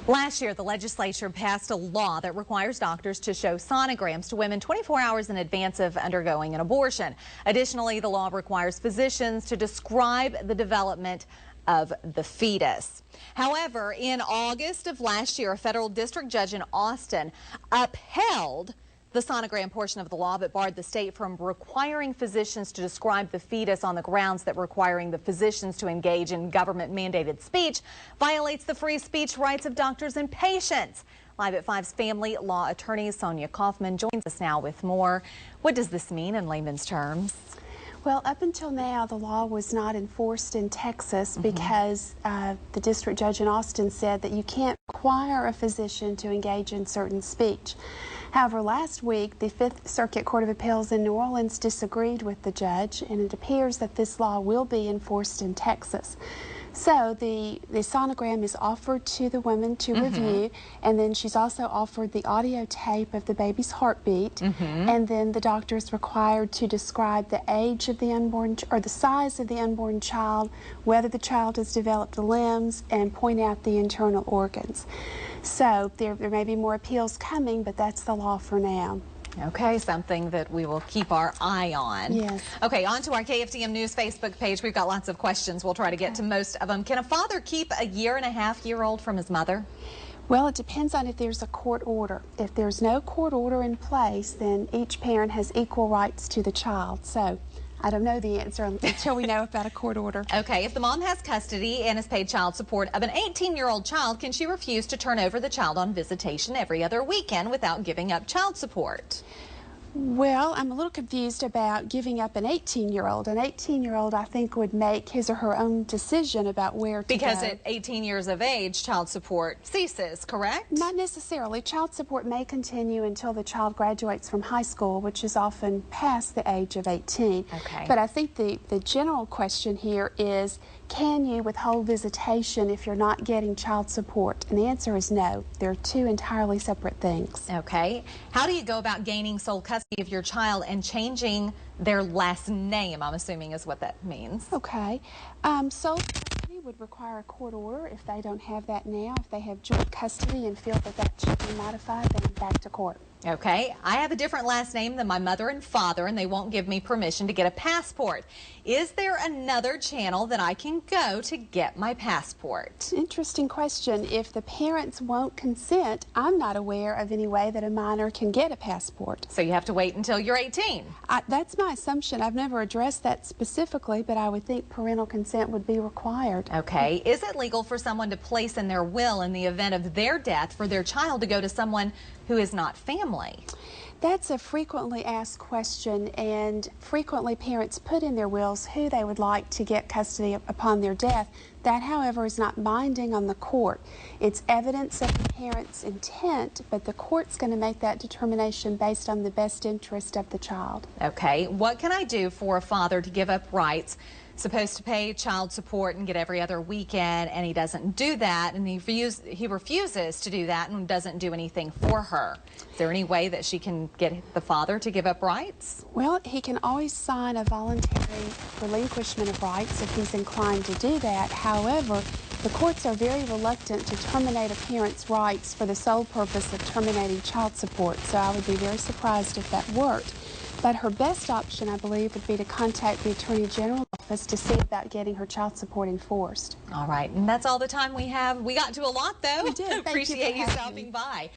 Last year, the legislature passed a law that requires doctors to show sonograms to women 24 hours in advance of undergoing an abortion. Additionally, the law requires physicians to describe the development of the fetus. However, in August of last year, a federal district judge in Austin upheld the sonogram portion of the law, but barred the state from requiring physicians to describe the fetus on the grounds that requiring the physicians to engage in government-mandated speech violates the free speech rights of doctors and patients. Live at 5's family law attorney Sonia Kaufman joins us now with more. What does this mean in layman's terms? Well, up until now, the law was not enforced in Texas because the district judge in Austin said that you can't require a physician to engage in certain speech. However, last week, the Fifth Circuit Court of Appeals in New Orleans disagreed with the judge, and it appears that this law will be enforced in Texas. So the sonogram is offered to the woman to review, and then she's also offered the audio tape of the baby's heartbeat, and then the doctor is required to describe the age of the unborn, or the size of the unborn child, whether the child has developed the limbs, and point out the internal organs. So there may be more appeals coming, but that's the law for now. Okay, something that we will keep our eye on. Yes. Okay, on to our KFDM News Facebook page. We've got lots of questions. We'll try to get to most of them. Can a father keep a 1.5-year-old from his mother? Well, it depends on if there's a court order. If there's no court order in place, then each parent has equal rights to the child. So I don't know the answer until we know about a court order. Okay, if the mom has custody and has paid child support of an 18-year-old child, can she refuse to turn over the child on visitation every other weekend without giving up child support? Well, I'm a little confused about giving up an 18-year-old. An 18-year-old, I think, would make his or her own decision about where to Because go. at 18 years of age, child support ceases, correct? Not necessarily. Child support may continue until the child graduates from high school, which is often past the age of 18. Okay. But I think the general question here is, can you withhold visitation if you're not getting child support? And the answer is no. They're two entirely separate things. Okay. How do you go about gaining sole custody of your child and changing their last name, I'm assuming is what that means? Okay. Sole custody would require a court order. If they don't have that now, if they have joint custody and feel that that should be modified, then back to court. Okay. I have a different last name than my mother and father, and they won't give me permission to get a passport. Is there another channel that I can go to get my passport? Interesting question. If the parents won't consent, I'm not aware of any way that a minor can get a passport. So you have to wait until you're 18? That's my assumption. I've never addressed that specifically, but I would think parental consent would be required. Okay. Is it legal for someone to place in their will in the event of their death for their child to go to someone who is not family? That's a frequently asked question, and frequently parents put in their wills who they would like to get custody upon their death. That, however, is not binding on the court. It's evidence of the parent's intent, but the court's going to make that determination based on the best interest of the child. Okay. What can I do for a father to give up rights? Supposed to pay child support and get every other weekend, and he doesn't do that, and he refuses to do that and doesn't do anything for her. Is there any way that she can get the father to give up rights? Well, he can always sign a voluntary relinquishment of rights if he's inclined to do that. However, the courts are very reluctant to terminate a parent's rights for the sole purpose of terminating child support, so I would be very surprised if that worked. But her best option, I believe, would be to contact the Attorney General's office to see about getting her child support enforced. All right, and that's all the time we have. We got to a lot, though. We did. Appreciate you stopping by.